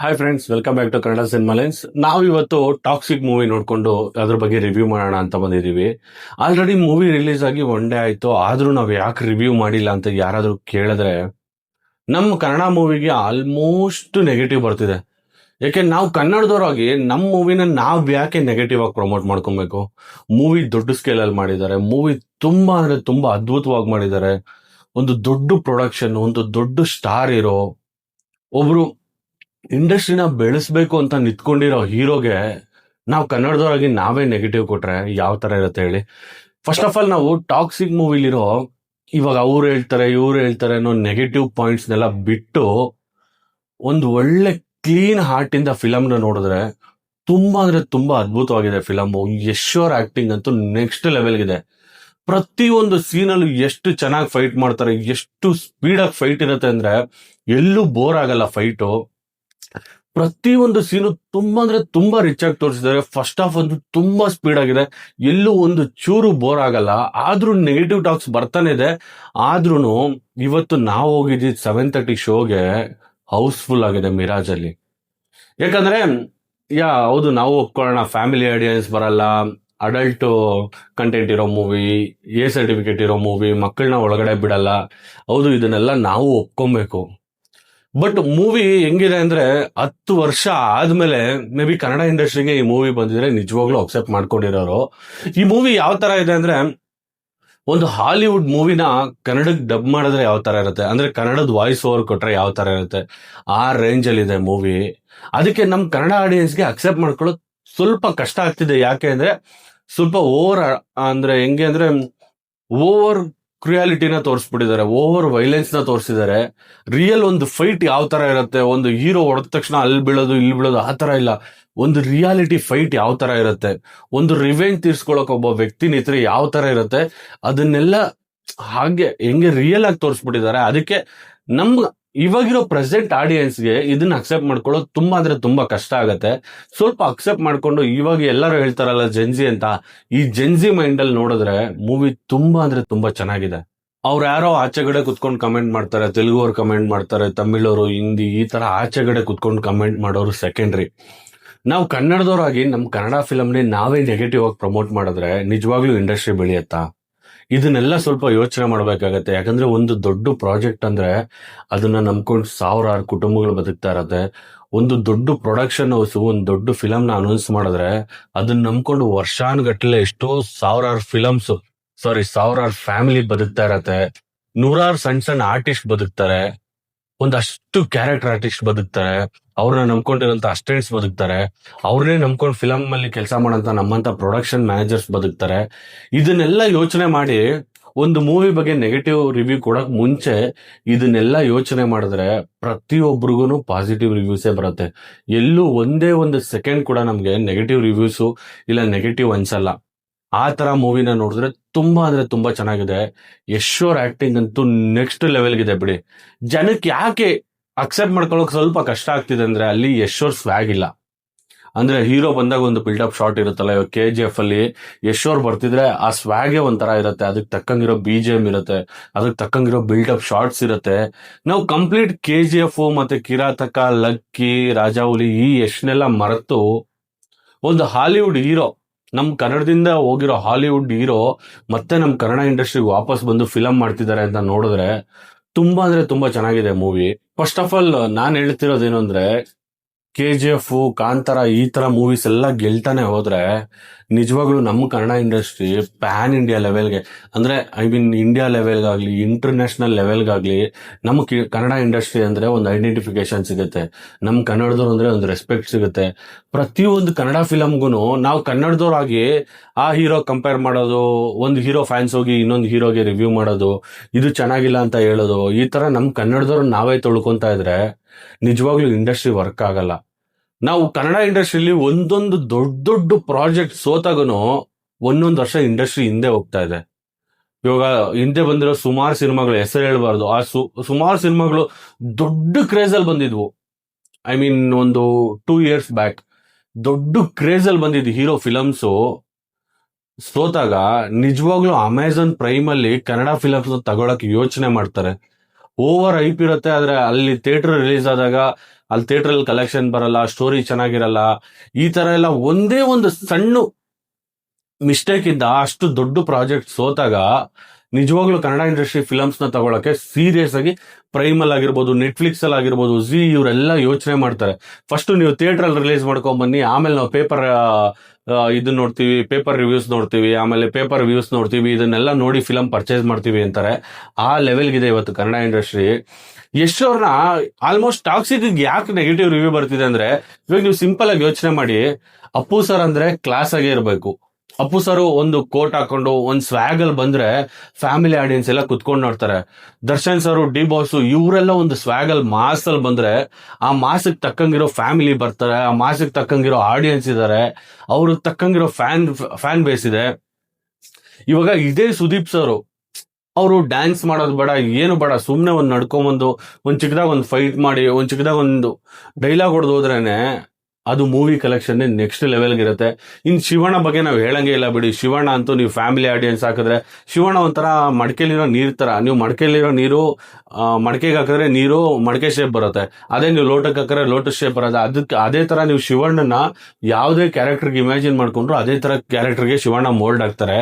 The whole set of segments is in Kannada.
Hi friends, welcome back to Kannada cinema lines. ನಾವು ಇವತ್ತು ಟಾಕ್ಸಿಕ್ ಮೂವಿ ನೋಡ್ಕೊಂಡು ಅದ್ರ ಬಗ್ಗೆ ರಿವ್ಯೂ ಮಾಡೋಣ ಅಂತ ಬಂದಿದ್ದೀವಿ. ಆಲ್ರೆಡಿ ಮೂವಿ ರಿಲೀಸ್ ಆಗಿ ಒನ್ ಡೇ ಆಯ್ತು, ಆದ್ರೂ ನಾವು ಯಾಕೆ ರಿವ್ಯೂ ಮಾಡಿಲ್ಲ ಅಂತ ಯಾರಾದ್ರೂ ಕೇಳಿದ್ರೆ ನಮ್ಮ ಕನ್ನಡ ಮೂವಿಗೆ ಆಲ್ಮೋಸ್ಟ್ ನೆಗೆಟಿವ್ ಬರ್ತಿದೆ. ಯಾಕೆ ನಾವು ಕನ್ನಡದವರಾಗಿ ನಮ್ಮ ಮೂವಿನ ನಾವು ಯಾಕೆ ನೆಗೆಟಿವ್ ಆಗಿ ಪ್ರಮೋಟ್ ಮಾಡ್ಕೊಬೇಕು? ಮೂವಿ ದೊಡ್ಡ ಸ್ಕೇಲಲ್ಲಿ ಮಾಡಿದ್ದಾರೆ, ಮೂವಿ ತುಂಬಾ ಅಂದ್ರೆ ತುಂಬಾ ಅದ್ಭುತವಾಗಿ ಮಾಡಿದ್ದಾರೆ. ಒಂದು ದೊಡ್ಡ ಪ್ರೊಡಕ್ಷನ್, ಒಂದು ದೊಡ್ಡ ಸ್ಟಾರ್ ಇರೋ ಒಬ್ರು ಇಂಡಸ್ಟ್ರಿನ ಬೆಳೆಸ್ಬೇಕು ಅಂತ ನಿಂತ್ಕೊಂಡಿರೋ ಹೀರೋಗೆ ನಾವು ಕನ್ನಡದವರಾಗಿ ನಾವೇ ನೆಗೆಟಿವ್ ಕೊಟ್ರೆ ಯಾವ ತರ ಇರುತ್ತೆ ಹೇಳಿ? ಫಸ್ಟ್ ಆಫ್ ಆಲ್ ನಾವು ಟಾಕ್ಸಿಕ್ ಮೂವಿಲಿರೋ ಇವಾಗ ಅವ್ರು ಹೇಳ್ತಾರೆ ಇವ್ರು ಹೇಳ್ತಾರೆ ಅನ್ನೋ ನೆಗೆಟಿವ್ ಪಾಯಿಂಟ್ಸ್ನೆಲ್ಲ ಬಿಟ್ಟು ಒಂದು ಒಳ್ಳೆ ಕ್ಲೀನ್ ಹಾರ್ಟ್ ಇಂದ ಫಿಲಮ್ನ ನೋಡಿದ್ರೆ ತುಂಬಾ ಅಂದ್ರೆ ತುಂಬಾ ಅದ್ಭುತವಾಗಿದೆ ಫಿಲಮ್. ಯಶೋರ್ ಆಕ್ಟಿಂಗ್ ಅಂತೂ ನೆಕ್ಸ್ಟ್ ಲೆವೆಲ್ಗಿದೆ. ಪ್ರತಿಯೊಂದು ಸೀನಲ್ಲೂ ಎಷ್ಟು ಚೆನ್ನಾಗಿ ಫೈಟ್ ಮಾಡ್ತಾರೆ, ಎಷ್ಟು ಸ್ಪೀಡಾಗಿ ಫೈಟ್ ಇರುತ್ತೆ ಅಂದ್ರೆ ಎಲ್ಲೂ ಬೋರ್ ಆಗಲ್ಲ ಫೈಟು. ಪ್ರತಿಯೊಂದು ಸೀನು ತುಂಬಾ ಅಂದ್ರೆ ತುಂಬಾ ರಿಚ್ ಆಗಿ ತೋರಿಸಿದ್ದಾರೆ. ಫಸ್ಟ್ ಹಾಫ್ ಒಂದು ತುಂಬಾ ಸ್ಪೀಡ್ ಆಗಿದೆ, ಎಲ್ಲೂ ಒಂದು ಚೂರು ಬೋರ್ ಆಗಲ್ಲ. ಆದ್ರೂ ನೆಗೆಟಿವ್ ಟಾಕ್ಸ್ ಬರ್ತಾನೆ ಇದೆ. ಆದ್ರೂ ಇವತ್ತು ನಾವು ಹೋಗಿದ್ದ 7:30 ಶೋಗೆ ಹೌಸ್ಫುಲ್ ಆಗಿದೆ ಮಿರಾಜ್ ಅಲ್ಲಿ. ಯಾಕಂದ್ರೆ ಹೌದು, ನಾವು ಒಪ್ಕೊಳ್ಳೋಣ, ಫ್ಯಾಮಿಲಿ ಆಡಿಯನ್ಸ್ ಬರಲ್ಲ, ಅಡಲ್ಟ್ ಕಂಟೆಂಟ್ ಇರೋ ಮೂವಿ, ಎ ಸರ್ಟಿಫಿಕೇಟ್ ಇರೋ ಮೂವಿ, ಮಕ್ಕಳನ್ನ ಒಳಗಡೆ ಬಿಡಲ್ಲ. ಹೌದು, ಇದನ್ನೆಲ್ಲ ನಾವು ಒಪ್ಕೊಬೇಕು. ಬಟ್ ಮೂವಿ ಹೆಂಗಿದೆ ಅಂದ್ರೆ 10 ವರ್ಷ ಆದ್ಮೇಲೆ ಮೇ ಬಿ ಕನ್ನಡ ಇಂಡಸ್ಟ್ರಿಗೆ ಈ ಮೂವಿ ಬಂದಿದ್ರೆ ನಿಜವಾಗ್ಲೂ ಅಕ್ಸೆಪ್ಟ್ ಮಾಡ್ಕೊಂಡಿರೋರು. ಈ ಮೂವಿ ಯಾವ ತರ ಇದೆ ಅಂದ್ರೆ ಒಂದು ಹಾಲಿವುಡ್ ಮೂವಿನ ಕನ್ನಡಕ್ಕೆ ಡಬ್ ಮಾಡಿದ್ರೆ ಯಾವ ತರ ಇರುತ್ತೆ, ಅಂದ್ರೆ ಕನ್ನಡದ ವಾಯ್ಸ್ ಓವರ್ ಕೊಟ್ರೆ ಯಾವ ತರ ಇರುತ್ತೆ, ಆ ರೇಂಜ್ ಅಲ್ಲಿ ಇದೆ ಮೂವಿ. ಅದಕ್ಕೆ ನಮ್ ಕನ್ನಡ ಆಡಿಯನ್ಸ್ಗೆ ಅಕ್ಸೆಪ್ಟ್ ಮಾಡ್ಕೊಳ್ಳೋದು ಸ್ವಲ್ಪ ಕಷ್ಟ ಆಗ್ತಿದೆ. ಯಾಕೆ ಅಂದ್ರೆ ಸ್ವಲ್ಪ ಓವರ್, ಅಂದ್ರೆ ಹೆಂಗೆ ಅಂದ್ರೆ ಓವರ್ ಕ್ರಿಯಾಲಿಟಿನ ತೋರಿಸ್ಬಿಟ್ಟಿದ್ದಾರೆ, ಓವರ್ ವೈಲೆನ್ಸ್ ನ ತೋರಿಸಿದ್ದಾರೆ. ರಿಯಲ್ ಒಂದು ಫೈಟ್ ಯಾವ ತರ ಇರುತ್ತೆ, ಒಂದು ಹೀರೋ ಹೊಡೆದ ತಕ್ಷಣ ಅಲ್ಲಿ ಬೀಳೋದು ಇಲ್ಲಿ ಬೀಳೋದು ಆ ತರ ಇಲ್ಲ. ಒಂದು ರಿಯಾಲಿಟಿ ಫೈಟ್ ಯಾವ ತರ ಇರುತ್ತೆ, ಒಂದು ರಿವೆಂಜ್ ತೀರ್ಸ್ಕೊಳಕ್ ಒಬ್ಬ ವ್ಯಕ್ತಿ ನಿಂತ್ರೆ ಯಾವ ತರ ಇರುತ್ತೆ, ಅದನ್ನೆಲ್ಲ ಹಾಗೆ ಹೆಂಗೆ ರಿಯಲ್ ಆಗಿ ತೋರಿಸ್ಬಿಟ್ಟಿದ್ದಾರೆ. ಅದಕ್ಕೆ ನಮ್ ಇವಾಗಿರೋ ಪ್ರೆಸೆಂಟ್ ಆಡಿಯನ್ಸ್ಗೆ ಇದನ್ನ ಅಕ್ಸೆಪ್ಟ್ ಮಾಡ್ಕೊಳ್ಳೋದು ತುಂಬಾ ಅಂದ್ರೆ ತುಂಬಾ ಕಷ್ಟ ಆಗತ್ತೆ. ಸ್ವಲ್ಪ ಅಕ್ಸೆಪ್ಟ್ ಮಾಡ್ಕೊಂಡು ಇವಾಗ ಎಲ್ಲರೂ ಹೇಳ್ತಾರಲ್ಲ ಜೆನ್ಜಿ ಅಂತ, ಈ ಜೆನ್ಜಿ ಮೈಂಡ್ ಅಲ್ಲಿ ನೋಡಿದ್ರೆ ಮೂವಿ ತುಂಬಾ ಅಂದ್ರೆ ತುಂಬಾ ಚೆನ್ನಾಗಿದೆ. ಅವ್ರು ಯಾರೋ ಆಚೆಗಡೆ ಕುತ್ಕೊಂಡು ಕಮೆಂಟ್ ಮಾಡ್ತಾರೆ, ತೆಲುಗು ಅವ್ರು ಕಮೆಂಟ್ ಮಾಡ್ತಾರೆ, ತಮಿಳವರು, ಹಿಂದಿ, ಈ ತರ ಆಚೆಗಡೆ ಕುತ್ಕೊಂಡು ಕಮೆಂಟ್ ಮಾಡೋರು ಸೆಕೆಂಡ್ರಿ. ನಾವು ಕನ್ನಡದವರಾಗಿ ನಮ್ಮ ಕನ್ನಡ ಫಿಲಮ್ನೇ ನಾವೇ ನೆಗೆಟಿವ್ ಆಗಿ ಪ್ರಮೋಟ್ ಮಾಡಿದ್ರೆ ನಿಜವಾಗ್ಲೂ ಇಂಡಸ್ಟ್ರಿ ಬೆಳೆಯತ್ತಾ? ಇದನ್ನೆಲ್ಲ ಸ್ವಲ್ಪ ಯೋಚನೆ ಮಾಡ್ಬೇಕಾಗತ್ತೆ. ಯಾಕಂದ್ರೆ ಒಂದು ದೊಡ್ಡ ಪ್ರಾಜೆಕ್ಟ್ ಅಂದ್ರೆ ಅದನ್ನ ನಂಬ್ಕೊಂಡು ಸಾವಿರಾರು ಕುಟುಂಬಗಳು ಬದುಕ್ತಾ ಇರತ್ತೆ. ಒಂದು ದೊಡ್ಡ ಪ್ರೊಡಕ್ಷನ್ ಹೌಸ್ ಒಂದು ದೊಡ್ಡ ಫಿಲಮ್ ನ ಅನೌನ್ಸ್ ಮಾಡಿದ್ರೆ ಅದನ್ನ ನಂಬ್ಕೊಂಡು ವರ್ಷಾನುಗಟ್ಟಲೆ ಎಷ್ಟೋ ಸಾವಿರಾರು ಫ್ಯಾಮಿಲಿ ಬದುಕ್ತಾ ಇರತ್ತೆ. ನೂರಾರು ಸಣ್ಣ ಸಣ್ಣ ಆರ್ಟಿಸ್ಟ್ ಬದುಕ್ತಾರೆ, ಒಂದಷ್ಟು ಕ್ಯಾರೆಕ್ಟರ್ ಆರ್ಟಿಸ್ಟ್ ಬದುಕ್ತಾರೆ, ಅವ್ರನ್ನ ನಂಬ್ಕೊಂಡಿರೋಂಥ ಅಸಿಸ್ಟೆಂಟ್ಸ್ ಬದುಕ್ತಾರೆ, ಅವ್ರನ್ನೇ ನಂಬ್ಕೊಂಡು ಫಿಲಮ್ ಅಲ್ಲಿ ಕೆಲಸ ಮಾಡೋಂಥ ನಮ್ಮಂತ ಪ್ರೊಡಕ್ಷನ್ ಮ್ಯಾನೇಜರ್ಸ್ ಬದುಕ್ತಾರೆ. ಇದನ್ನೆಲ್ಲ ಯೋಚನೆ ಮಾಡಿ ಒಂದು ಮೂವಿ ಬಗ್ಗೆ ನೆಗೆಟಿವ್ ರಿವ್ಯೂ ಕೊಡಕ್ ಮುಂಚೆ ಇದನ್ನೆಲ್ಲ ಯೋಚನೆ ಮಾಡಿದ್ರೆ ಪ್ರತಿಯೊಬ್ಬರಿಗೂ ಪಾಸಿಟಿವ್ ರಿವ್ಯೂಸೇ ಬರುತ್ತೆ. ಎಲ್ಲೂ ಒಂದೇ ಒಂದು ಸೆಕೆಂಡ್ ಕೂಡ ನಮ್ಗೆ ನೆಗೆಟಿವ್ ರಿವ್ಯೂಸು ಇಲ್ಲ ನೆಗೆಟಿವ್ ಅನ್ಸಲ್ಲ. ಆ ತರ ಮೂವಿನ ನೋಡಿದ್ರೆ ತುಂಬಾ ಅಂದ್ರೆ ತುಂಬಾ ಚೆನ್ನಾಗಿದೆ. ಯಶೋರ್ ಆಕ್ಟಿಂಗ್ ಅಂತೂ ನೆಕ್ಸ್ಟ್ ಲೆವೆಲ್ಗಿದೆ ಬಿಡಿ. ಜನಕ್ಕೆ ಯಾಕೆ ಅಕ್ಸೆಪ್ಟ್ ಮಾಡ್ಕೊಳ್ಳೋಕೆ ಸ್ವಲ್ಪ ಕಷ್ಟ ಆಗ್ತಿದೆ ಅಂದ್ರೆ ಅಲ್ಲಿ ಯಶೋರ್ ಸ್ವ್ಯಾಗ್ ಇಲ್ಲ. ಅಂದ್ರೆ ಹೀರೋ ಬಂದಾಗ ಒಂದು ಬಿಲ್ಡಪ್ ಶಾಟ್ ಇರುತ್ತಲ್ಲ, ಇವಾಗ KGF ಅಲ್ಲಿ ಯಶೋರ್ ಬರ್ತಿದ್ರೆ ಆ ಸ್ವ್ಯಾಗೆ ಒಂಥರ ಇರುತ್ತೆ, ಅದಕ್ಕೆ ತಕ್ಕಂಗಿರೋ BGM ಇರುತ್ತೆ, ಅದಕ್ಕೆ ತಕ್ಕಂಗಿರೋ ಬಿಲ್ಡಪ್ ಶಾರ್ಟ್ಸ್ ಇರುತ್ತೆ. ನಾವು ಕಂಪ್ಲೀಟ್ KGF ಮತ್ತೆ ಕಿರಾತಕ, ಲಕ್ಕಿ, ರಾಜಾಹುಲಿ ಈ ಯಶ್ನೆಲ್ಲ ಮರೆತು ಒಂದು ಹಾಲಿವುಡ್ ಹೀರೋ, ನಮ್ ಕನ್ನಡದಿಂದ ಹೋಗಿರೋ ಹಾಲಿವುಡ್ ಹೀರೋ ಮತ್ತೆ ನಮ್ ಕನ್ನಡ ಇಂಡಸ್ಟ್ರಿಗೆ ವಾಪಸ್ ಬಂದು ಫಿಲಂ ಮಾಡ್ತಿದ್ದಾರೆ ಅಂತ ನೋಡಿದ್ರೆ ತುಂಬಾ ಅಂದ್ರೆ ತುಂಬಾ ಚೆನ್ನಾಗಿದೆ ಮೂವಿ. ಫಸ್ಟ್ ಆಫ್ ಆಲ್ ನಾನ್ ಹೇಳ್ತಿರೋದೇನು ಅಂದ್ರೆ KGF, ಕಾಂತಾರ ಈ ತರ ಮೂವೀಸ್ ಎಲ್ಲ ಗೆಲ್ತಾನೆ ಹೋದ್ರೆ ನಿಜವಾಗ್ಲೂ ನಮ್ಮ ಕನ್ನಡ ಇಂಡಸ್ಟ್ರಿ ಪ್ಯಾನ್ ಇಂಡಿಯಾ ಲೆವೆಲ್ಗೆ, ಅಂದ್ರೆ ಐ ಮೀನ್ ಇಂಡಿಯಾ ಲೆವೆಲ್ಗಾಗ್ಲಿ ಇಂಟರ್ನ್ಯಾಷನಲ್ ಲೆವೆಲ್ಗಾಗ್ಲಿ ನಮ್ಮ ಕನ್ನಡ ಇಂಡಸ್ಟ್ರಿ ಅಂದ್ರೆ ಒಂದು ಐಡೆಂಟಿಫಿಕೇಶನ್ ಸಿಗುತ್ತೆ, ನಮ್ ಕನ್ನಡದವ್ರು ಅಂದ್ರೆ ಒಂದು ರೆಸ್ಪೆಕ್ಟ್ ಸಿಗುತ್ತೆ. ಪ್ರತಿಯೊಂದು ಕನ್ನಡ ಫಿಲಮ್ಗೂ ನಾವು ಕನ್ನಡದವ್ರಾಗಿ ಆ ಹೀರೋ ಕಂಪೇರ್ ಮಾಡೋದು, ಒಂದು ಹೀರೋ ಫ್ಯಾನ್ಸ್ ಹೋಗಿ ಇನ್ನೊಂದು ಹೀರೋಗೆ ರಿವ್ಯೂ ಮಾಡೋದು, ಇದು ಚೆನ್ನಾಗಿಲ್ಲ ಅಂತ ಹೇಳೋದು, ಈ ತರ ನಮ್ ಕನ್ನಡದವ್ರು ನಾವೇ ತೊಳ್ಕೊಂತ ಇದ್ರೆ ನಿಜವಾಗ್ಲೂ ಇಂಡಸ್ಟ್ರಿ ವರ್ಕ್ ಆಗಲ್ಲ. ನಾವು ಕನ್ನಡ ಇಂಡಸ್ಟ್ರಿಲಿ ಒಂದೊಂದು ದೊಡ್ಡ ದೊಡ್ಡ ಪ್ರಾಜೆಕ್ಟ್ ಸೋತಾಗನು ಒಂದೊಂದು ವರ್ಷ ಇಂಡಸ್ಟ್ರಿ ಹಿಂದೆ ಹೋಗ್ತಾ ಇದೆ. ಇವಾಗ ಹಿಂದೆ ಬಂದಿರೋ ಸುಮಾರು ಸಿನಿಮಾಗಳು ಹೆಸರು ಹೇಳ್ಬಾರ್ದು, ಆ ಸುಮಾರು ಸಿನಿಮಾಗಳು ದೊಡ್ಡ ಕ್ರೇಜ್ ಅಲ್ಲಿ ಬಂದಿದ್ವು. ಐ ಮೀನ್ ಒಂದು 2 years ಬ್ಯಾಕ್ ದೊಡ್ಡ ಕ್ರೇಜ್ ಅಲ್ಲಿ ಬಂದಿದ್ದು ಹೀರೋ ಫಿಲಮ್ಸು ಸೋತಾಗ ನಿಜವಾಗ್ಲೂ ಅಮೆಝಾನ್ ಪ್ರೈಮ್ ಅಲ್ಲಿ ಕನ್ನಡ ಫಿಲಮ್ಸ್ ತಗೊಳಕ್ ಯೋಚನೆ ಮಾಡ್ತಾರೆ. ಓವರ್ ಹೈಪ್ ಇರುತ್ತೆ. ಆದ್ರೆ ಅಲ್ಲಿ ಥಿಯೇಟರ್ ರಿಲೀಸ್ ಆದಾಗ ಅಲ್ಲಿ ಥಿಯೇಟರ್ ಅಲ್ಲಿ ಕಲೆಕ್ಷನ್ ಬರಲ್ಲ, ಸ್ಟೋರಿ ಚೆನ್ನಾಗಿರಲ್ಲ. ಈ ತರ ಎಲ್ಲ ಒಂದೇ ಒಂದು ಸಣ್ಣ ಮಿಸ್ಟೇಕ್ ಇಂದ ಅಷ್ಟು ದೊಡ್ಡ ಪ್ರಾಜೆಕ್ಟ್ ಸೋತಾಗ ನಿಜವಾಗ್ಲೂ ಕನ್ನಡ ಇಂಡಸ್ಟ್ರಿ ಫಿಲಮ್ಸ್ ನ ತಗೊಳಕ್ಕೆ ಸೀರಿಯಸ್ ಆಗಿ ಪ್ರೈಮ್ ಅಲ್ಲಿ ಆಗಿರ್ಬೋದು, ನೆಟ್ಫ್ಲಿಕ್ಸ್ ಅಲ್ಲಿ ಆಗಿರ್ಬೋದು, ಜಿ ಇವರೆಲ್ಲ ಯೋಚನೆ ಮಾಡ್ತಾರೆ. ಫಸ್ಟ್ ನೀವು ಥಿಯೇಟರ್ ಅಲ್ಲಿ ರಿಲೀಸ್ ಮಾಡ್ಕೊಂಡ್ ಬನ್ನಿ, ಆಮೇಲೆ ನಾವು ಪೇಪರ್ ಇದನ್ನ ನೋಡ್ತೀವಿ, ಪೇಪರ್ ರಿವ್ಯೂಸ್ ನೋಡ್ತೀವಿ, ಆಮೇಲೆ ಪೇಪರ್ ವ್ಯೂಸ್ ನೋಡ್ತೀವಿ, ಇದನ್ನೆಲ್ಲ ನೋಡಿ ಫಿಲಮ್ ಪರ್ಚೇಸ್ ಮಾಡ್ತೀವಿ ಅಂತಾರೆ. ಆ ಲೆವೆಲ್ಗಿದೆ ಇವತ್ತು ಕನ್ನಡ ಇಂಡಸ್ಟ್ರಿ. ಎಷ್ಟೋರ್ನ ಆಲ್ಮೋಸ್ಟ್ ಟಾಕ್ಸಿಕ್ ಯಾಕೆ ನೆಗೆಟಿವ್ ರಿವ್ಯೂ ಬರ್ತಿದೆ ಅಂದ್ರೆ, ಇವಾಗ ನೀವು ಸಿಂಪಲ್ ಆಗಿ ಯೋಚನೆ ಮಾಡಿ, ಅಪ್ಪು ಸರ್ ಅಂದ್ರೆ ಕ್ಲಾಸ್ ಆಗೇ ಇರಬೇಕು. ಅಪ್ಪು ಸರ್ ಒಂದು ಕೋಟ್ ಹಾಕೊಂಡು ಒಂದ್ ಸ್ವ್ಯಾಗ್ ಅಲ್ಲಿ ಬಂದ್ರೆ ಫ್ಯಾಮಿಲಿ ಆಡಿಯನ್ಸ್ ಎಲ್ಲ ಕುತ್ಕೊಂಡು ನೋಡ್ತಾರೆ. ದರ್ಶನ್ ಸರ್, ಡಿ ಬಾಸ್ ಇವರೆಲ್ಲ ಒಂದು ಸ್ವ್ಯಾಗ್ ಅಲ್ಲಿ ಮಾಸ್ ಅಲ್ಲಿ ಬಂದ್ರೆ ಆ ಮಾಸಕ್ ತಕ್ಕಂಗಿರೋ ಫ್ಯಾಮಿಲಿ ಬರ್ತಾರೆ, ಆ ಮಾಸಕ್ ತಕ್ಕಂಗಿರೋ ಆಡಿಯನ್ಸ್ ಇದಾರೆ, ಅವ್ರಿಗೆ ತಕ್ಕಂಗಿರೋ ಫ್ಯಾನ್ ಬೇಸ್ ಇದೆ. ಇವಾಗ ಇದೇ ಸುದೀಪ್ ಸರ್, ಅವರು ಡ್ಯಾನ್ಸ್ ಮಾಡೋದು ಬೇಡ, ಏನು ಬೇಡ, ಸುಮ್ನೆ ಒಂದ್ ನಡ್ಕೊಂಬಂದು ಒಂದ್ ಚಿಕ್ಕದಾಗ ಒಂದು ಫೈಟ್ ಮಾಡಿ, ಒಂದ್ ಚಿಕ್ಕದಾಗ ಒಂದು ಡೈಲಾಗ್ ಹೊಡೆದು ಹೋದ್ರೇನೆ ಅದು ಮೂವಿ ಕಲೆಕ್ಷನ್ ನೆಕ್ಸ್ಟ್ ಲೆವೆಲ್ಗೆ ಇರುತ್ತೆ. ಇನ್ ಶಿವಣ್ಣ ಬಗ್ಗೆ ನಾವು ಹೇಳಂಗೆ ಇಲ್ಲ ಬಿಡಿ. ಶಿವಣ್ಣ ಅಂತೂ ನೀವು ಫ್ಯಾಮಿಲಿ ಆಡಿಯನ್ಸ್ ಹಾಕಿದ್ರೆ, ಶಿವಣ್ಣ ಒಂಥರ ಮಡಕೆಲಿರೋ ನೀರ್ ತರ. ನೀವು ಮಡಕೆಲಿರೋ ನೀರು ಮಡಕೆಗೆ ಹಾಕಿದ್ರೆ ನೀರು ಮಡಕೆ ಶೇಪ್ ಬರುತ್ತೆ, ಅದೇ ನೀವು ಲೋಟಕ್ಕೆ ಹಾಕಿದ್ರೆ ಲೋಟಸ್ ಶೇಪ್ ಬರುತ್ತೆ. ಅದಕ್ಕೆ ಅದೇ ತರ ನೀವು ಶಿವಣ್ಣನ ಯಾವುದೇ ಕ್ಯಾರೆಕ್ಟರ್ಗೆ ಇಮ್ಯಾಜಿನ್ ಮಾಡ್ಕೊಂಡ್ರು ಅದೇ ತರ ಕ್ಯಾರೆಕ್ಟರ್ಗೆ ಶಿವಣ್ಣ ಮೋಲ್ಡ್ ಆಗ್ತಾರೆ.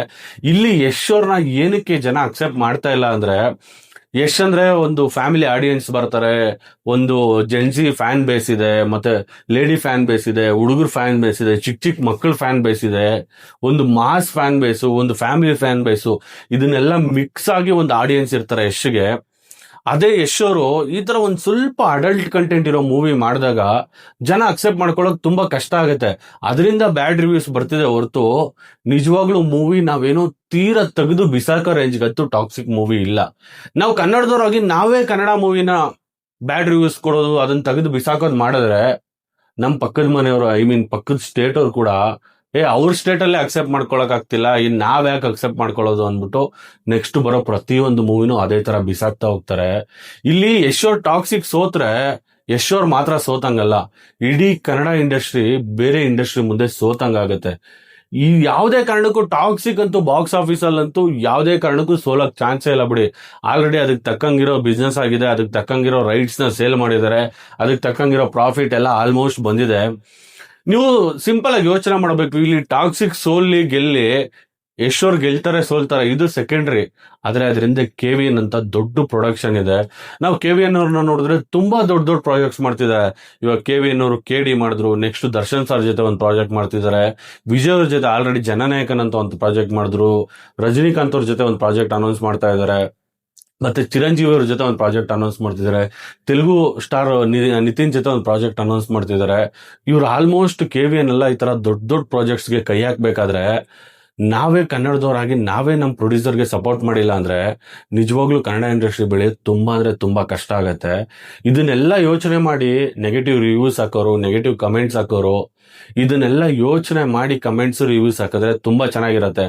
ಇಲ್ಲಿ ಯಶ್ ಅವ್ರನ್ನ ಏನಕ್ಕೆ ಜನ ಅಕ್ಸೆಪ್ಟ್ ಮಾಡ್ತಾ ಇಲ್ಲ ಅಂದ್ರೆ, ಯಶ್ ಅಂದ್ರೆ ಒಂದು ಫ್ಯಾಮಿಲಿ ಆಡಿಯನ್ಸ್ ಬರ್ತಾರೆ, ಒಂದು ಜೆನ್ಸಿ ಫ್ಯಾನ್ ಬೇಸ್ ಇದೆ, ಮತ್ತೆ ಲೇಡಿ ಫ್ಯಾನ್ ಬೇಸ್ ಇದೆ, ಹುಡುಗರ್ ಫ್ಯಾನ್ ಬೇಸ್ ಇದೆ, ಚಿಕ್ಕ ಚಿಕ್ಕ ಮಕ್ಕಳ ಫ್ಯಾನ್ ಬೇಸ್ ಇದೆ, ಒಂದು ಮಾಸ್ ಫ್ಯಾನ್ ಬೇಸು, ಒಂದು ಫ್ಯಾಮಿಲಿ ಫ್ಯಾನ್ ಬೇಸು, ಇದನ್ನೆಲ್ಲ ಮಿಕ್ಸ್ ಆಗಿ ಒಂದು ಆಡಿಯನ್ಸ್ ಇರ್ತಾರೆ ಯಶ್ಗೆ. ಅದೇ ಯಶ್ ಅವರು ಈ ತರ ಒಂದ್ ಸ್ವಲ್ಪ ಅಡಲ್ಟ್ ಕಂಟೆಂಟ್ ಇರೋ ಮೂವಿ ಮಾಡಿದಾಗ ಜನ ಅಕ್ಸೆಪ್ಟ್ ಮಾಡ್ಕೊಳ್ಳೋಕೆ ತುಂಬಾ ಕಷ್ಟ ಆಗುತ್ತೆ. ಅದರಿಂದ ಬ್ಯಾಡ್ ರಿವ್ಯೂಸ್ ಬರ್ತಿದೆ ಹೊರತು ನಿಜವಾಗ್ಲೂ ಮೂವಿ ನಾವೇನೋ ತೀರಾ ತೆಗೆದು ಬಿಸಾಕೋ ರೇಂಜ್ಗಂತೂ ಟಾಕ್ಸಿಕ್ ಮೂವಿ ಇಲ್ಲ. ನಾವು ಕನ್ನಡದವ್ರಾಗಿ ನಾವೇ ಕನ್ನಡ ಮೂವಿನ ಬ್ಯಾಡ್ ರಿವ್ಯೂಸ್ ಕೊಡೋದು, ಅದನ್ನ ತೆಗೆದು ಬಿಸಾಕೋದು ಮಾಡಿದ್ರೆ ನಮ್ ಪಕ್ಕದ ಮನೆಯವರು, ಐ ಮೀನ್ ಪಕ್ಕದ ಸ್ಟೇಟ್ ಅವ್ರು ಕೂಡ ಅವ್ರ ಸ್ಟೇಟ್ ಅಲ್ಲೇ ಅಕ್ಸೆಪ್ಟ್ ಮಾಡ್ಕೊಳಕ್ ಆಗ್ತಿಲ್ಲ, ಇನ್ ನಾವ್ ಯಾಕೆ ಅಕ್ಸೆಪ್ಟ್ ಮಾಡ್ಕೊಳ್ಳೋದು ಅಂದ್ಬಿಟ್ಟು ನೆಕ್ಸ್ಟ್ ಬರೋ ಪ್ರತಿಯೊಂದು ಮೂವಿನೂ ಅದೇ ತರ ಬಿಸಾಕ್ತಾ ಹೋಗ್ತಾರೆ. ಇಲ್ಲಿ ಯಶ್ ಅವ್ರ ಟಾಕ್ಸಿಕ್ ಸೋತ್ರೆ ಯಶ್ ಅವ್ರ ಮಾತ್ರ ಸೋತಂಗಲ್ಲ, ಇಡೀ ಕನ್ನಡ ಇಂಡಸ್ಟ್ರಿ ಬೇರೆ ಇಂಡಸ್ಟ್ರಿ ಮುಂದೆ ಸೋತಂಗಾಗತ್ತೆ. ಈ ಯಾವುದೇ ಕಾರಣಕ್ಕೂ ಟಾಕ್ಸಿಕ್ ಅಂತೂ ಬಾಕ್ಸ್ ಆಫೀಸ್ ಅಲ್ಲಂತೂ ಯಾವುದೇ ಕಾರಣಕ್ಕೂ ಸೋಲಕ್ ಚಾನ್ಸೇ ಇಲ್ಲ ಬಿಡಿ. ಆಲ್ರೆಡಿ ಅದಕ್ಕೆ ತಕ್ಕಂಗಿರೋ ಬಿಸ್ನೆಸ್ ಆಗಿದೆ, ಅದಕ್ಕೆ ತಕ್ಕಂಗಿರೋ ರೈಟ್ಸ್ ನ ಸೇಲ್ ಮಾಡಿದ್ದಾರೆ, ಅದಕ್ಕೆ ತಕ್ಕಂಗಿರೋ ಪ್ರಾಫಿಟ್ ಎಲ್ಲ ಆಲ್ಮೋಸ್ಟ್ ಬಂದಿದೆ. ನೀವು ಸಿಂಪಲ್ ಆಗಿ ಯೋಚನೆ ಮಾಡಬೇಕು, ಇಲ್ಲಿ ಟಾಕ್ಸಿಕ್ ಸೋಲ್ಲಿ ಗೆಲ್ಲಿ ಯಶ್ ಅವ್ರು ಗೆಲ್ತಾರೆ ಸೋಲ್ತಾರೆ ಇದು ಸೆಕೆಂಡ್ರಿ. ಆದ್ರೆ ಅದರಿಂದ KVN ಅಂತ ದೊಡ್ಡ ಪ್ರೊಡಕ್ಷನ್ ಇದೆ. ನಾವು KVN ಅವ್ರನ್ನ ನೋಡಿದ್ರೆ ತುಂಬಾ ದೊಡ್ಡ ದೊಡ್ಡ ಪ್ರಾಜೆಕ್ಟ್ಸ್ ಮಾಡ್ತಿದ್ದಾರೆ. ಇವಾಗ KVN ಅವರು KD ಮಾಡಿದ್ರು, ನೆಕ್ಸ್ಟ್ ದರ್ಶನ್ ಸರ್ ಜೊತೆ ಒಂದು ಪ್ರಾಜೆಕ್ಟ್ ಮಾಡ್ತಿದ್ದಾರೆ, ವಿಜಯ್ ಅವ್ರ ಜೊತೆ ಆಲ್ರೆಡಿ ಜನನಾಯಕನ್ ಅಂತ ಒಂದು ಪ್ರಾಜೆಕ್ಟ್ ಮಾಡಿದ್ರು, ರಜನಿಕಾಂತ್ ಅವ್ರ ಜೊತೆ ಒಂದು ಪ್ರಾಜೆಕ್ಟ್ ಅನೌನ್ಸ್ ಮಾಡ್ತಾ ಇದ್ದಾರೆ, ಮತ್ತೆ ಚಿರಂಜೀವಿ ಅವ್ರ ಜೊತೆ ಒಂದು ಪ್ರಾಜೆಕ್ಟ್ ಅನೌನ್ಸ್ ಮಾಡ್ತಿದ್ದಾರೆ, ತೆಲುಗು ಸ್ಟಾರ್ ನಿತಿನ್ ಜೊತೆ ಒಂದು ಪ್ರಾಜೆಕ್ಟ್ ಅನೌನ್ಸ್ ಮಾಡ್ತಿದ್ದಾರೆ. ಇವ್ರು ಆಲ್ಮೋಸ್ಟ್ KVN ಎಲ್ಲ ಈ ತರ ದೊಡ್ಡ ದೊಡ್ಡ ಪ್ರಾಜೆಕ್ಟ್ಸ್ಗೆ ಕೈ ಹಾಕ್ಬೇಕಾದ್ರೆ ನಾವೇ ಕನ್ನಡದವರಾಗಿ ನಾವೇ ನಮ್ಮ ಪ್ರೊಡ್ಯೂಸರ್ಗೆ ಸಪೋರ್ಟ್ ಮಾಡಿಲ್ಲ ಅಂದ್ರೆ ನಿಜವಾಗ್ಲೂ ಕನ್ನಡ ಇಂಡಸ್ಟ್ರಿ ಬೆಳೆಯೋದು ತುಂಬಾ ಅಂದ್ರೆ ತುಂಬಾ ಕಷ್ಟ ಆಗತ್ತೆ. ಇದನ್ನೆಲ್ಲ ಯೋಚನೆ ಮಾಡಿ ನೆಗೆಟಿವ್ ರಿವ್ಯೂಸ್ ಹಾಕೋರು, ನೆಗೆಟಿವ್ ಕಮೆಂಟ್ಸ್ ಹಾಕೋರು, ಇದನ್ನೆಲ್ಲ ಯೋಚನೆ ಮಾಡಿ ಕಮೆಂಟ್ಸ್ ರಿವ್ಯೂಸ್ ಹಾಕಿದ್ರೆ ತುಂಬಾ ಚೆನ್ನಾಗಿರತ್ತೆ.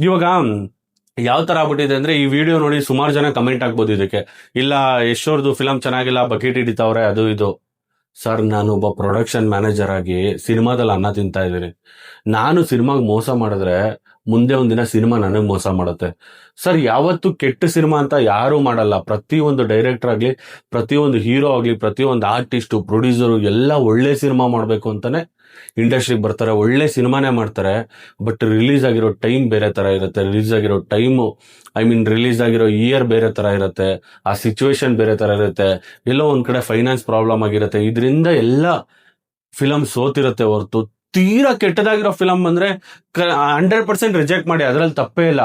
ಇವಾಗ ಯಾವ ತರ ಆಗ್ಬಿಟ್ಟಿದೆ ಅಂದ್ರೆ, ಈ ವಿಡಿಯೋ ನೋಡಿ ಸುಮಾರು ಜನ ಕಮೆಂಟ್ ಹಾಕ್ಬೋದು ಇದಕ್ಕೆ, ಇಲ್ಲ ಯಶ್ ಅವ್ರದ್ದು ಫಿಲಮ್ ಚೆನ್ನಾಗಿಲ್ಲ, ಬಕೆಟ್ ಹಿಡಿತಾವ್ರೆ, ಅದು ಇದು. ಸರ್, ನಾನು ಒಬ್ಬ ಪ್ರೊಡಕ್ಷನ್ ಮ್ಯಾನೇಜರ್ ಆಗಿ ಸಿನಿಮಾದಲ್ಲಿ ಅನ್ನ ತಿಂತಾ ಇದ್ದೀನಿ. ನಾನು ಸಿನಿಮಾಗೆ ಮೋಸ ಮಾಡಿದ್ರೆ ಮುಂದೆ ಒಂದಿನ ಸಿನಿಮಾ ನನಗೆ ಮೋಸ ಮಾಡುತ್ತೆ. ಸರ್, ಯಾವತ್ತು ಕೆಟ್ಟ ಸಿನಿಮಾ ಅಂತ ಯಾರು ಮಾಡಲ್ಲ. ಪ್ರತಿಯೊಂದು ಡೈರೆಕ್ಟರ್ ಆಗ್ಲಿ, ಪ್ರತಿಯೊಂದು ಹೀರೋ ಆಗ್ಲಿ, ಪ್ರತಿಯೊಂದು ಆರ್ಟಿಸ್ಟು, ಪ್ರೊಡ್ಯೂಸರು ಎಲ್ಲ ಒಳ್ಳೆ ಸಿನಿಮಾ ಮಾಡ್ಬೇಕು ಅಂತಾನೆ ಇಂಡಸ್ಟ್ರಿಗೆ ಬರ್ತಾರೆ, ಒಳ್ಳೆ ಸಿನಿಮಾನೇ ಮಾಡ್ತಾರೆ. ಬಟ್ ರಿಲೀಸ್ ಆಗಿರೋ ಟೈಮ್ ಬೇರೆ ತರ ಇರುತ್ತೆ, ರಿಲೀಸ್ ಆಗಿರೋ ಟೈಮು ರಿಲೀಸ್ ಆಗಿರೋ ಇಯರ್ ಬೇರೆ ತರ ಇರುತ್ತೆ, ಆ ಸಿಚುವೇಶನ್ ಬೇರೆ ತರ ಇರುತ್ತೆ, ಎಲ್ಲೋ ಒಂದ್ ಕಡೆ ಫೈನಾನ್ಸ್ ಪ್ರಾಬ್ಲಮ್ ಆಗಿರುತ್ತೆ. ಇದರಿಂದ ಎಲ್ಲ ಫಿಲಮ್ ಸೋತಿರುತ್ತೆ ಹೊರತು ತೀರಾ ಕೆಟ್ಟದಾಗಿರೋ ಫಿಲಮ್ ಬಂದ್ರೆ 100% ರಿಜೆಕ್ಟ್ ಮಾಡಿ, ಅದ್ರಲ್ಲಿ ತಪ್ಪೇ ಇಲ್ಲ.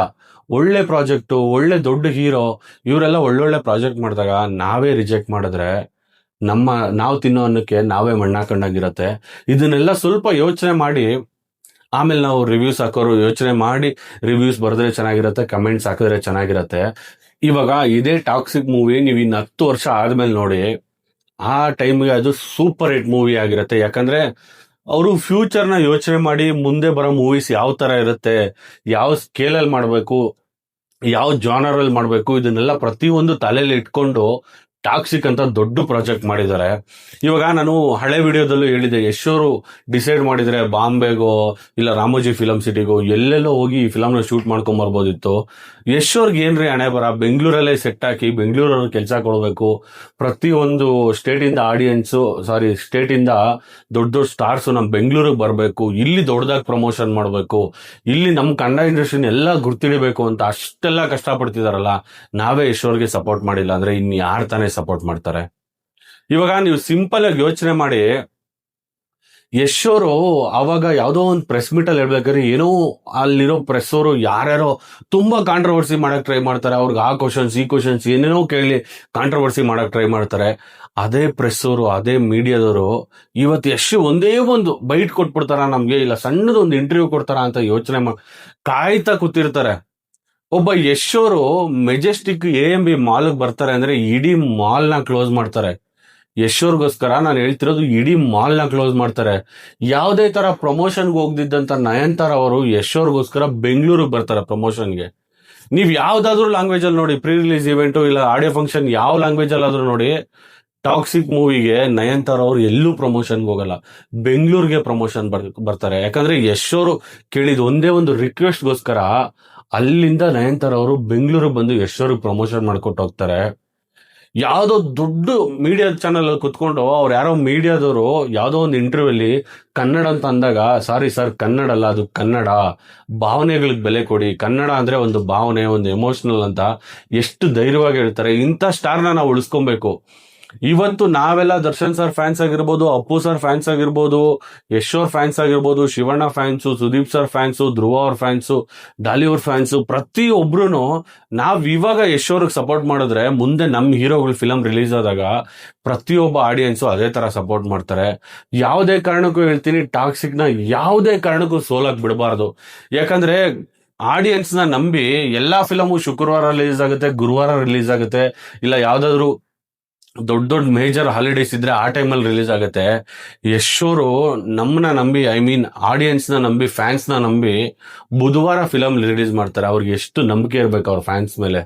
ಒಳ್ಳೆ ಪ್ರಾಜೆಕ್ಟು, ಒಳ್ಳೆ ದೊಡ್ಡ ಹೀರೋ, ಇವರೆಲ್ಲ ಒಳ್ಳೊಳ್ಳೆ ಪ್ರಾಜೆಕ್ಟ್ ಮಾಡಿದಾಗ ನಾವೇ ರಿಜೆಕ್ಟ್ ಮಾಡಿದ್ರೆ ನಾವು ತಿನ್ನೋ ಅನ್ನಕ್ಕೆ ನಾವೇ ಮಣ್ಣಾಕೊಂಡಾಗಿರತ್ತೆ. ಇದನ್ನೆಲ್ಲ ಸ್ವಲ್ಪ ಯೋಚನೆ ಮಾಡಿ ಆಮೇಲೆ ನಾವು ರಿವ್ಯೂಸ್ ಹಾಕೋರು ಯೋಚನೆ ಮಾಡಿ ರಿವ್ಯೂಸ್ ಬರೆದ್ರೆ ಚೆನ್ನಾಗಿರತ್ತೆ, ಕಮೆಂಟ್ಸ್ ಹಾಕಿದ್ರೆ ಚೆನ್ನಾಗಿರತ್ತೆ. ಇವಾಗ ಇದೇ ಟಾಕ್ಸಿಕ್ ಮೂವಿ ನೀವು ಇನ್ನು 10 ವರ್ಷ ಆದ್ಮೇಲೆ ನೋಡಿ, ಆ ಟೈಮ್ಗೆ ಅದು ಸೂಪರ್ ಹಿಟ್ ಮೂವಿ ಆಗಿರತ್ತೆ. ಯಾಕಂದ್ರೆ ಅವರು ಫ್ಯೂಚರ್ನ ಯೋಚನೆ ಮಾಡಿ ಮುಂದೆ ಬರೋ ಮೂವೀಸ್ ಯಾವ ತರ ಇರುತ್ತೆ, ಯಾವ ಸ್ಕೇಲಲ್ಲಿ ಮಾಡಬೇಕು, ಯಾವ ಜಾನರಲ್ಲಿ ಮಾಡಬೇಕು, ಇದನ್ನೆಲ್ಲ ಪ್ರತಿಯೊಂದು ತಲೆಯಲ್ಲಿ ಇಟ್ಕೊಂಡು ಟಾಕ್ಸಿಕ್ ಅಂತ ದೊಡ್ಡ ಪ್ರಾಜೆಕ್ಟ್ ಮಾಡಿದ್ದಾರೆ. ಇವಾಗ ನಾನು ಹಳೆ ವಿಡಿಯೋದಲ್ಲೂ ಹೇಳಿದೆ, ಯಶ್ ಅವರು ಡಿಸೈಡ್ ಮಾಡಿದ್ರೆ ಬಾಂಬೆಗೋ ಇಲ್ಲ ರಾಮೋಜಿ ಫಿಲಂ ಸಿಟಿಗೋ ಎಲ್ಲೆಲ್ಲೋ ಹೋಗಿ ಈ ಫಿಲಮ್ನ ಶೂಟ್ ಮಾಡ್ಕೊಂಡ್ ಬರ್ಬೋದಿತ್ತು. ಯಶ್ ಅವ್ರಿಗೆ ಏನ್ರಿ ಹಣೆ ಬರ, ಬೆಂಗಳೂರಲ್ಲೇ ಸೆಟ್ ಹಾಕಿ ಬೆಂಗಳೂರವ್ರಿಗೆ ಕೆಲಸ ಕೊಡಬೇಕು. ಪ್ರತಿಯೊಂದು ಸ್ಟೇಟಿಂದ ಸ್ಟೇಟಿಂದ ದೊಡ್ಡ ದೊಡ್ಡ ಸ್ಟಾರ್ಸ್ ನಮ್ಮ ಬೆಂಗಳೂರಿಗೆ ಬರಬೇಕು, ಇಲ್ಲಿ ದೊಡ್ಡದಾಗಿ ಪ್ರಮೋಷನ್ ಮಾಡಬೇಕು, ಇಲ್ಲಿ ನಮ್ಮ ಕನ್ನಡ ಇಂಡಸ್ಟ್ರಿನ ಎಲ್ಲ ಗುರ್ತಿಡಿಬೇಕು ಅಂತ ಅಷ್ಟೆಲ್ಲ ಕಷ್ಟಪಡ್ತಿದಾರಲ್ಲ. ನಾವೇ ಯಶ್ ಅವ್ರಿಗೆ ಸಪೋರ್ಟ್ ಮಾಡಿಲ್ಲ ಅಂದ್ರೆ ಇನ್ ಯಾರು ತಾನೇ ಸಪೋರ್ಟ್ ಮಾಡ್ತಾರೆ? ಇವಾಗ ನೀವು ಸಿಂಪಲ್ ಆಗಿ ಯೋಚನೆ ಮಾಡಿ, ಯಶ್ ಅವರು ಅವಾಗ ಯಾವ್ದೋ ಒಂದು ಪ್ರೆಸ್ ಮೀಟ್ ಅಲ್ಲಿ ಹೇಳ್ಬೇಕಾದ್ರೆ ಏನೋ ಅಲ್ಲಿರೋ ಪ್ರೆಸ್ ಅವರು ಯಾರ್ಯಾರೋ ತುಂಬಾ ಕಾಂಟ್ರವರ್ಸಿ ಮಾಡಕ್ ಟ್ರೈ ಮಾಡ್ತಾರೆ. ಅವ್ರಿಗೆ ಆ ಕ್ವಶನ್ಸ್ ಈ ಕ್ವಶನ್ಸ್ ಏನೇನೋ ಕೇಳಿ ಕಾಂಟ್ರವರ್ಸಿ ಮಾಡಕ್ ಟ್ರೈ ಮಾಡ್ತಾರೆ. ಅದೇ ಪ್ರೆಸ್ ಅವರು, ಅದೇ ಮೀಡಿಯಾದವರು ಇವತ್ತು ಯಶ್ ಒಂದೇ ಒಂದು ಬೈಟ್ ಕೊಟ್ಬಿಡ್ತಾರ ನಮ್ಗೆ, ಇಲ್ಲ ಸಣ್ಣದೊಂದು ಇಂಟರ್ವ್ಯೂ ಕೊಡ್ತಾರ ಅಂತ ಯೋಚನೆ ಕಾಯ್ತಾ ಕೂತಿರ್ತಾರೆ. ಒಬ್ಬ ಯಶ್ ಅವರು ಮೆಜೆಸ್ಟಿಕ್ AMB ಮಾಲ್ಗೆ ಬರ್ತಾರೆ ಅಂದ್ರೆ ಇಡೀ ಮಾಲ್ ನ ಕ್ಲೋಸ್ ಮಾಡ್ತಾರೆ. ಯಶ್ ಅವ್ರಿಗೋಸ್ಕರ ನಾನು ಹೇಳ್ತಿರೋದು, ಇಡೀ ಮಾಲ್ ನ ಕ್ಲೋಸ್ ಮಾಡ್ತಾರೆ. ಯಾವುದೇ ತರ ಪ್ರಮೋಷನ್ಗೆ ಹೋಗ್ದಿದ್ದಂತ ನಯನ್ತಾರ ಅವರು ಯಶ್ ಅವ್ರಿಗೋಸ್ಕರ ಬೆಂಗಳೂರಿಗೆ ಬರ್ತಾರೆ ಪ್ರಮೋಷನ್ಗೆ. ನೀವ್ ಯಾವ್ದಾದ್ರು ಲ್ಯಾಂಗ್ವೇಜ್ ಅಲ್ಲಿ ನೋಡಿ, ಪ್ರೀ ರಿಲೀಸ್ ಇವೆಂಟ್ ಇಲ್ಲ ಆಡಿಯೋ ಫಂಕ್ಷನ್ ಯಾವ ಲ್ಯಾಂಗ್ವೇಜ್ ಅಲ್ಲಾದ್ರೂ ನೋಡಿ, ಟಾಕ್ಸಿಕ್ ಮೂವಿಗೆ ನಯನ್ತಾರ ಅವ್ರು ಎಲ್ಲೂ ಪ್ರಮೋಷನ್ಗೆ ಹೋಗಲ್ಲ, ಬೆಂಗಳೂರಿಗೆ ಪ್ರಮೋಷನ್ ಬರ್ತಾರೆ. ಯಾಕಂದ್ರೆ ಯಶ್ ಅವರು ಕೇಳಿದ ಒಂದೇ ಒಂದು ರಿಕ್ವೆಸ್ಟ್ಗೋಸ್ಕರ ಅಲ್ಲಿಂದ ನಯನ್ತಾರ ಅವರು ಬೆಂಗಳೂರಿಗೆ ಬಂದು ಯಶ್ ಅವ್ರಿಗೆ ಪ್ರಮೋಷನ್ ಮಾಡ್ಕೊಟ್ಟು ಹೋಗ್ತಾರೆ. ಯಾವ್ದೋ ದೊಡ್ಡ ಮೀಡಿಯಾ ಚಾನಲ್ ಅಲ್ಲಿ ಕುತ್ಕೊಂಡು ಅವ್ರು ಯಾರೋ ಮೀಡಿಯಾದವರು ಯಾವ್ದೋ ಒಂದು ಇಂಟರ್ವ್ಯೂ ಅಲ್ಲಿ ಕನ್ನಡ ಅಂತ ಅಂದಾಗ, ಸಾರಿ ಸರ್ ಕನ್ನಡ ಅಲ್ಲ ಅದು ಕನ್ನಡ, ಭಾವನೆಗಳಿಗೆ ಬೆಲೆ ಕೊಡಿ, ಕನ್ನಡ ಅಂದ್ರೆ ಒಂದು ಭಾವನೆ, ಒಂದು ಎಮೋಷನಲ್ ಅಂತ ಎಷ್ಟು ಧೈರ್ಯವಾಗಿ ಹೇಳ್ತಾರೆ. ಇಂಥ ಸ್ಟಾರ್ನ ನಾವು ಉಳಿಸ್ಕೊಬೇಕು. ಇವತ್ತು ನಾವೆಲ್ಲ ದರ್ಶನ್ ಸರ್ ಫ್ಯಾನ್ಸ್ ಆಗಿರ್ಬೋದು, ಅಪ್ಪು ಸರ್ ಫ್ಯಾನ್ಸ್ ಆಗಿರ್ಬೋದು, ಯಶ್ ಅವ್ರ ಫ್ಯಾನ್ಸ್ ಆಗಿರ್ಬೋದು, Shivanna fans, Sudeep sir fans, Dhruva ಅವ್ರ ಫ್ಯಾನ್ಸು, ಡಾಲಿ ಅವ್ರ ಫ್ಯಾನ್ಸು, ಪ್ರತಿಯೊಬ್ರು ನಾವ್ ಇವಾಗ ಯಶ್ ಅವ್ರಿಗೆ ಸಪೋರ್ಟ್ ಮಾಡಿದ್ರೆ ಮುಂದೆ ನಮ್ಮ ಹೀರೋಗಳು ಫಿಲಂ ರಿಲೀಸ್ ಆದಾಗ ಪ್ರತಿಯೊಬ್ಬ ಆಡಿಯನ್ಸು ಅದೇ ತರ ಸಪೋರ್ಟ್ ಮಾಡ್ತಾರೆ. ಯಾವುದೇ ಕಾರಣಕ್ಕೂ ಹೇಳ್ತೀನಿ, ಟಾಕ್ಸಿಕ್ ನ ಯಾವುದೇ ಕಾರಣಕ್ಕೂ ಸೋಲಕ್ ಬಿಡಬಾರ್ದು. ಯಾಕಂದ್ರೆ ಆಡಿಯನ್ಸ್ ನ ನಂಬಿ ಎಲ್ಲಾ ಫಿಲಮು ಶುಕ್ರವಾರ ರಿಲೀಸ್ ಆಗುತ್ತೆ, ಗುರುವಾರ ರಿಲೀಸ್ ಆಗುತ್ತೆ, ಇಲ್ಲ ಯಾವ್ದಾದ್ರು ದೊಡ್ಡ ದೊಡ್ಡ ಮೇಜರ್ ಹಾಲಿಡೇಸ್ ಇದ್ರೆ ಆ ಟೈಮಲ್ಲಿ ರಿಲೀಸ್ ಆಗುತ್ತೆ. ಯಶ್ ಅವರು ನಮ್ಮನ್ನ ನಂಬಿ, ಆಡಿಯನ್ಸ್ ನ ನಂಬಿ, ಫ್ಯಾನ್ಸ್ ನ ನಂಬಿ ಬುಧವಾರ ಫಿಲಂ ರಿಲೀಸ್ ಮಾಡ್ತಾರೆ. ಅವ್ರಿಗೆ ಎಷ್ಟು ನಂಬಿಕೆ ಇರ್ಬೇಕು ಅವ್ರ ಫ್ಯಾನ್ಸ್ ಮೇಲೆ.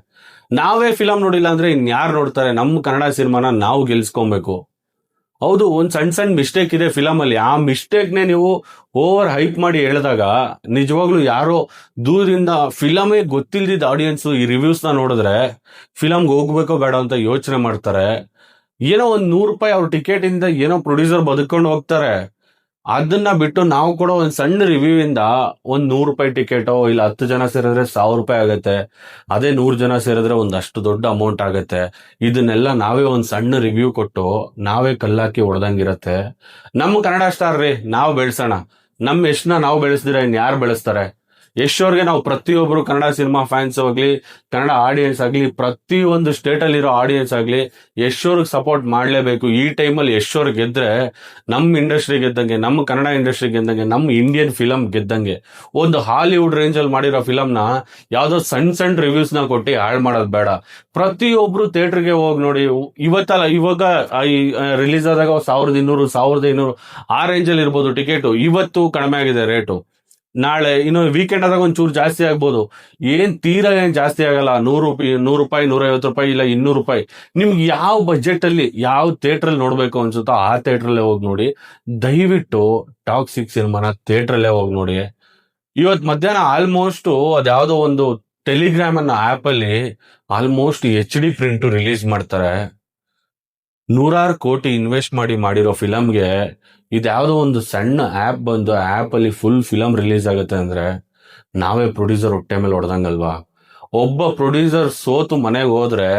ನಾವೇ ಫಿಲಂ ನೋಡಿಲ್ಲ ಅಂದ್ರೆ ಇನ್ಯಾರು ನೋಡ್ತಾರೆ? ನಮ್ಮ ಕನ್ನಡ ಸಿನಿಮಾನ ನಾವು ಗೆಲ್ಸ್ಕೊಬೇಕು. ಹೌದು, ಒಂದ್ ಸಣ್ಣ ಮಿಸ್ಟೇಕ್ ಇದೆ ಫಿಲಮ್ ಅಲ್ಲಿ, ಆ ಮಿಸ್ಟೇಕ್ನೇ ನೀವು ಓವರ್ ಹೈಪ್ ಮಾಡಿ ಹೇಳಿದಾಗ ನಿಜವಾಗ್ಲೂ ಯಾರೋ ದೂರದಿಂದ ಫಿಲಮೇ ಗೊತ್ತಿಲ್ದಿದ್ದ ಆಡಿಯನ್ಸ್ ಈ ರಿವ್ಯೂಸ್ ನ ನೋಡಿದ್ರೆ ಫಿಲಮ್ಗೆ ಹೋಗ್ಬೇಕೋ ಬೇಡ ಅಂತ ಯೋಚನೆ ಮಾಡ್ತಾರೆ. ಏನೋ ಒಂದ್ ₹100 ಅವ್ರ ಟಿಕೆಟ್ ಇಂದ ಏನೋ ಪ್ರೊಡ್ಯೂಸರ್ ಬದುಕೊಂಡು ಹೋಗ್ತಾರೆ. ಅದನ್ನ ಬಿಟ್ಟು ನಾವು ಕೊಡೋ ಒಂದ್ ಸಣ್ಣ ರಿವ್ಯೂ ಇಂದ ಒಂದ್ ₹100 ಟಿಕೆಟೋ ಇಲ್ಲ 10 ಜನ ಸೇರಿದ್ರೆ ₹1000 ಆಗತ್ತೆ. ಅದೇ 100 ಜನ ಸೇರಿದ್ರೆ ಒಂದಷ್ಟು ದೊಡ್ಡ ಅಮೌಂಟ್ ಆಗತ್ತೆ. ಇದನ್ನೆಲ್ಲ ನಾವೇ ಒಂದ್ ಸಣ್ಣ ರಿವ್ಯೂ ಕೊಟ್ಟು ನಾವೇ ಕಲ್ಲಾಕಿ ಹೊಡೆದಂಗಿರತ್ತೆ. ನಮ್ಮ ಕನ್ನಡ ಸ್ಟಾರ್ ರೀ, ನಾವು ಬೆಳೆಸೋಣ. ನಮ್ಮ ಯಶ್ನ ನಾವು ಬೆಳೆಸಿದ್ರೆ ಇನ್ ಯಾರು ಬೆಳೆಸ್ತಾರೆ? ಯಶ್ ಅವ್ರಿಗೆ ನಾವು ಪ್ರತಿಯೊಬ್ರು ಕನ್ನಡ ಸಿನಿಮಾ ಫ್ಯಾನ್ಸ್ ಆಗ್ಲಿ, ಕನ್ನಡ ಆಡಿಯನ್ಸ್ ಆಗ್ಲಿ, ಪ್ರತಿಯೊಂದು ಸ್ಟೇಟ್ ಅಲ್ಲಿ ಇರೋ ಆಡಿಯನ್ಸ್ ಆಗ್ಲಿ ಯಶ್ ಅವ್ರಿಗೆ ಸಪೋರ್ಟ್ ಮಾಡ್ಲೇಬೇಕು. ಈ ಟೈಮಲ್ಲಿ ಯಶ್ ಅವ್ರಿಗೆ ಗೆದ್ರೆ ನಮ್ಮ ಇಂಡಸ್ಟ್ರಿ ಗೆದ್ದಂಗೆ, ನಮ್ಮ ಕನ್ನಡ ಇಂಡಸ್ಟ್ರಿ ಗೆದ್ದಂಗೆ, ನಮ್ಮ ಇಂಡಿಯನ್ ಫಿಲಂ ಗೆದ್ದಂಗೆ. ಒಂದು ಹಾಲಿವುಡ್ ರೇಂಜ್ ಅಲ್ಲಿ ಮಾಡಿರೋ ಫಿಲಂನ ಯಾವ್ದೋ ಸಣ್ಣ ರಿವ್ಯೂಸ್ ನ ಕೊಟ್ಟು ಹಾಳು ಮಾಡೋದು ಬೇಡ. ಪ್ರತಿಯೊಬ್ರು ಥಿಯೇಟರ್ಗೆ ಹೋಗಿ ನೋಡಿ. ಇವಾಗ ರಿಲೀಸ್ ಆದಾಗ 1200, 1500 ಆ ರೇಂಜ್ ಅಲ್ಲಿ ಇರ್ಬೋದು ಟಿಕೆಟ್. ಇವತ್ತು ಕಡಿಮೆ ಆಗಿದೆ ರೇಟು, ನಾಳೆ ಇನ್ನು ವೀಕೆಂಡ್ ಆದಾಗ ಒಂಚೂರು ಜಾಸ್ತಿ ಆಗ್ಬೋದು. ತೀರಾ ಏನ್ ಜಾಸ್ತಿ ಆಗಲ್ಲ. ₹100, ₹150, ಇಲ್ಲ ₹200. ನಿಮ್ಗೆ ಯಾವ ಬಜೆಟ್ ಅಲ್ಲಿ ಯಾವ ಥಿಯೇಟರ್ ಅಲ್ಲಿ ನೋಡ್ಬೇಕು ಅನ್ಸುತ್ತೋ ಆ ಥಿಯೇಟರ್ ಅಲ್ಲೇ ಹೋಗಿ ನೋಡಿ. ದಯವಿಟ್ಟು ಟಾಕ್ಸಿಕ್ ಸಿನಿಮಾನ ಥಿಯೇಟರ್ ಅಲ್ಲೇ ಹೋಗಿ ನೋಡಿ. ಇವತ್ ಮಧ್ಯಾಹ್ನ ಆಲ್ಮೋಸ್ಟ್ ಅದ್ಯಾವುದೋ ಒಂದು ಟೆಲಿಗ್ರಾಮ್ ಅನ್ನೋ ಆಪ್ ಅಲ್ಲಿ ಆಲ್ಮೋಸ್ಟ್ HD ಪ್ರಿಂಟ್ ರಿಲೀಸ್ ಮಾಡ್ತಾರೆ. 100 ಕೋಟಿ ಇನ್ವೆಸ್ಟ್ ಮಾಡಿರೋ ಫಿಲಮ್ಗೆ ಇದ್ಯಾವುದೋ ಒಂದು ಸಣ್ಣ ಆಪ್ ಬಂದು ಆಪ್ ಅಲ್ಲಿ ಫುಲ್ ಫಿಲಂ ರಿಲೀಸ್ ಆಗುತ್ತೆ ಅಂದ್ರೆ ನಾವೇ ಪ್ರೊಡ್ಯೂಸರ್ ಹೊಟ್ಟೆ ಮೇಲೆ ಹೊಡೆದಂಗಲ್ವಾ? ಒಬ್ಬ ಪ್ರೊಡ್ಯೂಸರ್ ಸೋತು ಮನೆಗೆ ಹೋದ್ರೆ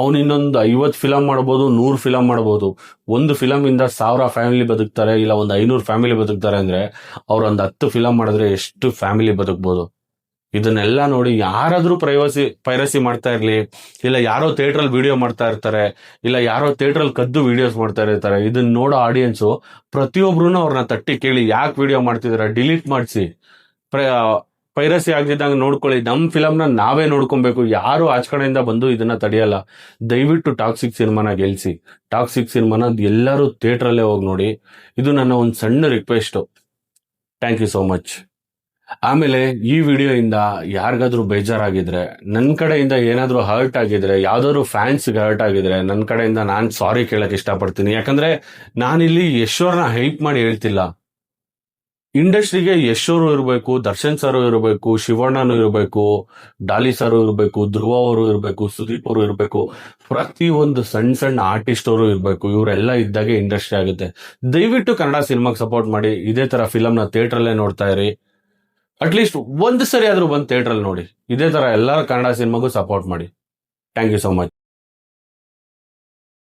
ಅವನು ಇನ್ನೊಂದು 50 ಫಿಲಂ ಮಾಡ್ಬೋದು, 100 ಫಿಲಂ ಮಾಡ್ಬೋದು. ಒಂದು ಫಿಲಂ ಇಂದ 1000 ಫ್ಯಾಮಿಲಿ ಬದುಕ್ತಾರೆ, ಇಲ್ಲ ಒಂದು 500 ಫ್ಯಾಮಿಲಿ ಬದುಕ್ತಾರೆ ಅಂದ್ರೆ ಅವ್ರು ಒಂದು 10 ಫಿಲಂ ಮಾಡಿದ್ರೆ ಎಷ್ಟು ಫ್ಯಾಮಿಲಿ ಬದುಕ್ಬೋದು? ಇದನ್ನೆಲ್ಲ ನೋಡಿ ಯಾರಾದ್ರೂ ಪೈರಸಿ ಮಾಡ್ತಾ ಇರ್ಲಿ, ಇಲ್ಲ ಯಾರೋ ಥಿಯೇಟರ್ ವಿಡಿಯೋ ಮಾಡ್ತಾ ಇರ್ತಾರೆ, ಇಲ್ಲ ಯಾರೋ ಥಿಯೇಟರ್ ಕದ್ದು ವಿಡಿಯೋಸ್ ಮಾಡ್ತಾ ಇರ್ತಾರೆ. ಇದನ್ನ ನೋಡೋ ಆಡಿಯನ್ಸು ಪ್ರತಿಯೊಬ್ರು ಅವ್ರನ್ನ ತಟ್ಟಿ ಕೇಳಿ, ಯಾಕೆ ವಿಡಿಯೋ ಮಾಡ್ತಿದಾರ, ಡಿಲೀಟ್ ಮಾಡಿಸಿ, ಪೈರಸಿ ಆಗದಿದ್ದಂಗೆ ನೋಡ್ಕೊಳ್ಳಿ. ನಮ್ಮ ಫಿಲಮ್ನ ನಾವೇ ನೋಡ್ಕೊಬೇಕು. ಯಾರು ಆಚ ಕಡೆಯಿಂದ ಬಂದು ಇದನ್ನ ತಡೆಯಲ್ಲ. ದಯವಿಟ್ಟು ಟಾಕ್ಸಿಕ್ ಸಿನಿಮಾನ ಗೆಲ್ಸಿ. ಟಾಕ್ಸಿಕ್ ಸಿನಿಮಾನ ಎಲ್ಲರೂ ಥಿಯೇಟರ್ ಅಲ್ಲೇ ಹೋಗಿ ನೋಡಿ. ಇದು ನನ್ನ ಒಂದು ಸಣ್ಣ request. Thank you so much. ಆಮೇಲೆ ಈ ವಿಡಿಯೋಯಿಂದ ಯಾರಿಗಾದ್ರೂ ಬೇಜಾರಾಗಿದ್ರೆ, ನನ್ನ ಕಡೆಯಿಂದ ಏನಾದ್ರೂ ಹರ್ಟ್ ಆಗಿದ್ರೆ, ಯಾವ್ದಾದ್ರು ಫ್ಯಾನ್ಸ್ಗೆ ಹರ್ಟ್ ಆಗಿದ್ರೆ, ನನ್ನ ಕಡೆಯಿಂದ ನಾನು ಸಾರಿ ಕೇಳಕ್ ಇಷ್ಟಪಡ್ತೀನಿ. ಯಾಕಂದ್ರೆ ನಾನಿಲ್ಲಿ ಯಶೋರ್ನ ಹೈಪ್ ಮಾಡಿ ಹೇಳ್ತಿಲ್ಲ. ಇಂಡಸ್ಟ್ರಿಗೆ ಯಶೋರು ಇರಬೇಕು, ದರ್ಶನ್ ಸರ್ ಇರಬೇಕು, ಶಿವಣ್ಣನು ಇರಬೇಕು, ಡಾಲಿ ಸರ್ ಇರಬೇಕು, ಧ್ರುವ ಅವರು ಇರಬೇಕು, ಸುದೀಪ್ ಅವರು ಇರಬೇಕು, ಪ್ರತಿ ಒಂದು ಸಣ್ಣ ಸಣ್ಣ ಆರ್ಟಿಸ್ಟ್ ಅವರು ಇರಬೇಕು. ಇವರೆಲ್ಲ ಇದ್ದಾಗೆ ಇಂಡಸ್ಟ್ರಿ ಆಗುತ್ತೆ. ದಯವಿಟ್ಟು ಕನ್ನಡ ಸಿನಿಮಾಗೆ ಸಪೋರ್ಟ್ ಮಾಡಿ. ಇದೇ ತರ ಫಿಲಮ್ನ ಥಿಯೇಟ್ರಲ್ಲೇ ನೋಡ್ತಾ ಇರಿ. ಅಟ್ಲೀಸ್ಟ್ ಒಂದು ಸರಿ ಆದ್ರೂ ಬಂದು ಥಿಯೇಟ್ರಲ್ಲಿ ನೋಡಿ. ಇದೇ ತರ ಎಲ್ಲರ ಕನ್ನಡ ಸಿನಿಮಾಗೂ ಸಪೋರ್ಟ್ ಮಾಡಿ. Thank you so much.